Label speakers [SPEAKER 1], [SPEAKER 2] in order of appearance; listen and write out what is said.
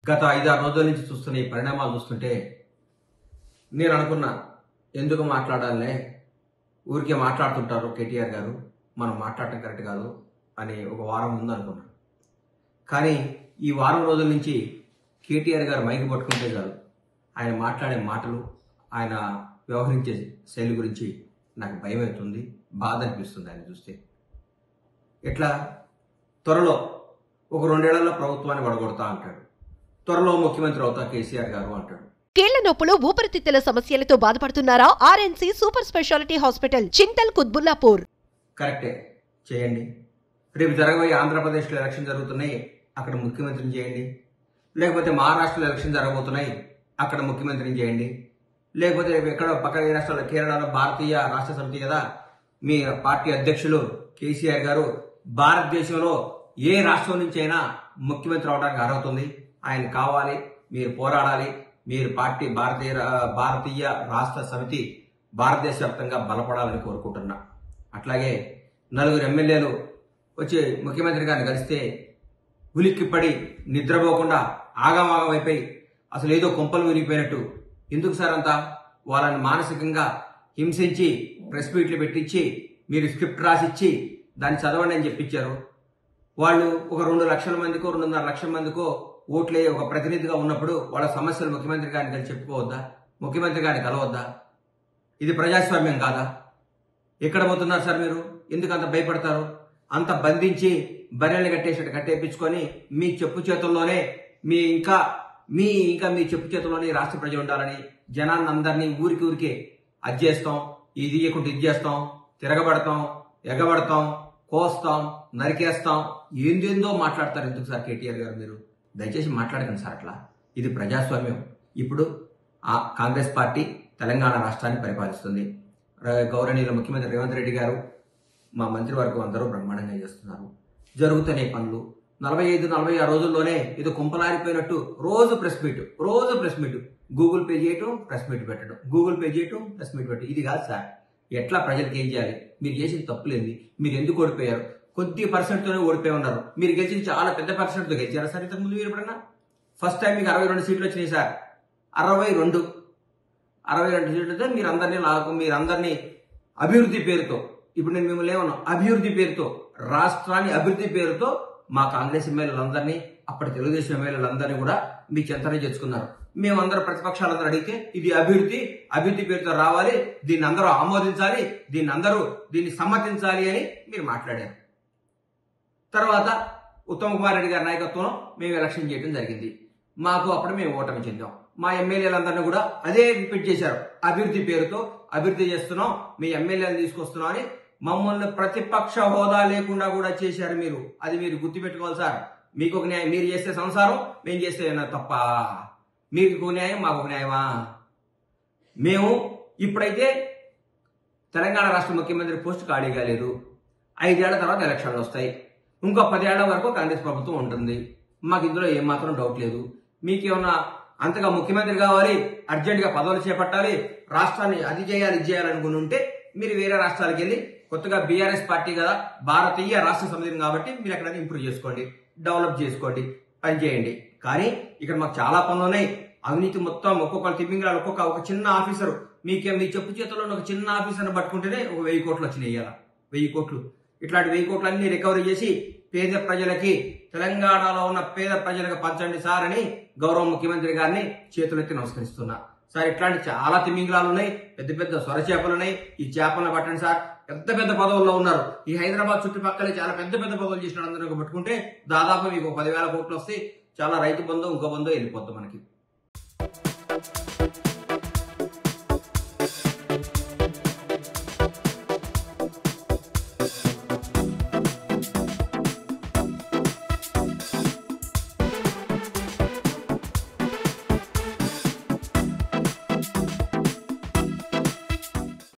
[SPEAKER 1] గత 5-6 రోజుల నుంచి చూస్తున్న ఈ పరిణామాలు చూస్తుంటే నేను అనుకున్నా, ఎందుకు మాట్లాడాలనే, ఊరికే మాట్లాడుతుంటారు కేటీఆర్ గారు, మనం మాట్లాడటం కరెక్ట్ కాదు అని ఒక వారం ముందు అనుకున్నా. కానీ ఈ వారం రోజుల నుంచి కేటీఆర్ గారు మైకి పట్టుకుంటే చాలు, ఆయన మాట్లాడే మాటలు, ఆయన వ్యవహరించే శైలి గురించి నాకు భయం అవుతుంది, బాధ అనిపిస్తుంది ఆయన చూస్తే. ఎట్లా త్వరలో ఒక 2 ఏళ్లలో ప్రభుత్వాన్ని వడగొడతా అంటాడు, త్వరలో ముఖ్యమంత్రి అవుతా కేసీఆర్ గారు అంటాడు.
[SPEAKER 2] కీళ్ల నొప్పులు, ఊపిరితిత్తుల సమస్యలతో బాధపడుతున్నారా? RNC super specialty hospital, Chintal, Qutbullapur.
[SPEAKER 1] కరెక్టే, చేయండి. రేపు జరగబోయే ఆంధ్రప్రదేశ్లో ఎలక్షన్ జరుగుతున్నాయి, అక్కడ ముఖ్యమంత్రిని చేయండి. లేకపోతే మహారాష్ట్రలో ఎలక్షన్ జరగబోతున్నాయి, అక్కడ ముఖ్యమంత్రిని చేయండి. లేకపోతే రేపు ఎక్కడో పక్క రాష్ట్రాల్లో, కేరళలో భారతీయ రాష్ట్ర సమితి కదా మీ పార్టీ అధ్యక్షులు కేసీఆర్ గారు, భారతదేశంలో ఏ రాష్ట్రం నుంచి అయినా ముఖ్యమంత్రి అవడానికి అర్హత ఉంది, ఆయన కావాలి, మీరు పోరాడాలి, మీరు పార్టీ భారతీయ రాష్ట్ర సమితి భారతదేశ వ్యాప్తంగా బలపడాలని కోరుకుంటున్నా. అట్లాగే 4 ఎమ్మెల్యేలు వచ్చి ముఖ్యమంత్రి గారిని కలిస్తే ఉలిక్కిపడి నిద్రపోకుండా ఆగమాగం అయిపోయి అసలు ఏదో కొంపలు విరిగిపోయినట్టు, ఎందుకు సార్ అంతా వాళ్ళని మానసికంగా హింసించి ప్రెస్ మీట్లు పెట్టించి మీరు స్క్రిప్ట్ రాసిచ్చి దాన్ని చదవండి అని చెప్పించారు. వాళ్ళు ఒక 2 లక్షల మందికో 2.5 లక్షల మందికో ఓట్లే ఒక ప్రతినిధిగా ఉన్నప్పుడు వాళ్ళ సమస్యలు ముఖ్యమంత్రి గారిని కలిసి చెప్పుకోవద్దా? ముఖ్యమంత్రి గారిని కలవద్దా? ఇది ప్రజాస్వామ్యం కాదా? ఎక్కడ పోతున్నారు సార్ మీరు? ఎందుకు అంత భయపడతారు? అంత బంధించి బర్రెల్ని కట్టేసినట్టు కట్టేపించుకొని మీ చెప్పు చేతుల్లోనే మీ చెప్పు చేతుల్లోనే రాష్ట్ర ప్రజలు ఉండాలని జనాన్ని అందరినీ ఊరికే అది చేస్తాం, ఇది చేయకుండా ఇది చేస్తాం, తిరగబడతాం, ఎగబడతాం, కోస్తాం, నరికేస్తాం, ఏందేందో మాట్లాడతారు. ఎందుకు సార్ కేటీఆర్ గారు మీరు దయచేసి మాట్లాడకండి సార్ అట్లా. ఇది ప్రజాస్వామ్యం. ఇప్పుడు కాంగ్రెస్ పార్టీ తెలంగాణ రాష్ట్రాన్ని పరిపాలిస్తుంది. గౌరవనీయుల ముఖ్యమంత్రి రేవంత్ రెడ్డి గారు, మా మంత్రివర్గం అందరూ బ్రహ్మాండంగా చేస్తున్నారు. జరుగుతున్న పనులు 45-46 రోజుల్లోనే ఇది కుంపలారిపోయినట్టు రోజు ప్రెస్ మీట్, గూగుల్ పే చేయటం, ప్రెస్ మీట్ పెట్టడం, గూగుల్ పే చేయటం, ప్రెస్ మీట్ పెట్టడం. ఇది కాదు సార్. ఎట్లా ప్రజలకు ఏం చేయాలి? మీరు చేసిన తప్పులేంది? మీరు ఎందుకు ఓడిపోయారు? కొద్ది పర్సెంట్తోనే ఓడిపోయి ఉన్నారు. మీరు గెలిచింది చాలా పెద్ద పర్సెంట్తో గెలిచారా సార్ ఇంతకుముందు? మీరు ఎప్పుడన్నా ఫస్ట్ టైం మీకు 62 సీట్లు వచ్చినాయి సార్. 62 సీట్లతో మీరందరినీ అభివృద్ధి పేరుతో, ఇప్పుడు నేను మిమ్మల్ని ఏమన్నా అభివృద్ధి పేరుతో, రాష్ట్రాన్ని అభివృద్ధి పేరుతో మా కాంగ్రెస్ ఎమ్మెల్యేలందరినీ, అప్పటి తెలుగుదేశం ఎమ్మెల్యేలందరినీ కూడా మీ చెంతనే చేసుకున్నారు. మేమందరం ప్రతిపక్షాలందరూ అడిగితే ఇది అభివృద్ధి పేరుతో రావాలి, దీన్ని అందరూ ఆమోదించాలి, దీన్ని సమ్మతించాలి అని మీరు మాట్లాడారు. తర్వాత ఉత్తమ్ కుమార్ రెడ్డి గారి నాయకత్వంలో మేము ఎలక్షన్ చేయడం జరిగింది. మాకు అప్పుడు మేము ఓటమి చెందాం. మా ఎమ్మెల్యేలందరినీ కూడా అదే రిపీట్ చేశారు. అభివృద్ధి పేరుతో అభివృద్ధి చేస్తున్నాం, మీ ఎమ్మెల్యేలను తీసుకొస్తున్నాం అని మమ్మల్ని ప్రతిపక్ష హోదా లేకుండా కూడా చేశారు మీరు. అది మీరు గుర్తుపెట్టుకోవాలి సార్. మీకు ఒక న్యాయం, మీరు చేస్తే సంసారం, మేము చేస్తే తప్ప. మీకు ఒక న్యాయం, మాకు ఒక న్యాయమా? మేము ఇప్పుడైతే తెలంగాణ రాష్ట్ర ముఖ్యమంత్రి పోస్ట్ ఖాళీగా లేదు. 5 ఏళ్ల తర్వాత ఎలక్షన్లు వస్తాయి. ఇంకో 10 ఏళ్ల వరకు కాంగ్రెస్ ప్రభుత్వం ఉంటుంది. మాకు ఇందులో ఏమాత్రం డౌట్ లేదు. మీకేమన్నా అంతగా ముఖ్యమంత్రి కావాలి, అర్జెంటుగా పదవులు చేపట్టాలి, రాష్ట్రాన్ని అది చేయాలి ఇది చేయాలనుకుని ఉంటే మీరు వేరే రాష్ట్రాలకు వెళ్ళి, కొత్తగా బీఆర్ఎస్ పార్టీ కదా, భారతీయ రాష్ట్ర సమితి కాబట్టి మీరు ఎక్కడైనా ఇంప్రూవ్ చేసుకోండి, డెవలప్ చేసుకోండి, పని చేయండి. కానీ ఇక్కడ మాకు చాలా పనులు ఉన్నాయి. అవినీతి మొత్తం ఒక్కొక్కరు తిమ్మింగళాలు, ఒక చిన్న ఆఫీసరు మీ చెప్పు చేతుల్లో ఒక చిన్న ఆఫీసర్ని పట్టుకుంటేనే ఒక 1000 కోట్లు వచ్చినాయి. ఇవాళ 1000 కోట్లు. ఇట్లాంటి 1000 కోట్లన్నీ రికవరీ చేసి పేద ప్రజలకి, తెలంగాణలో ఉన్న పేద ప్రజలకు పంచండి సార్ అని గౌరవ ముఖ్యమంత్రి గారిని చేతులెత్తి నమస్కరిస్తున్నా. సార్ ఇట్లాంటి చాలా తిమింగలాలు ఉన్నాయి, పెద్ద సొర చేపలు ఉన్నాయి, ఈ చేపలను పట్టండి సార్. పెద్ద పదవుల్లో ఉన్నారు. ఈ హైదరాబాద్ చుట్టుపక్కల చాలా పెద్ద పదవులు చేసిన అందరూ పట్టుకుంటే దాదాపు మీకు 10,000 కోట్లు వస్తే చాలా రైతు బంధు, ఇంకో బంధు వెళ్ళిపోద్ది మనకి.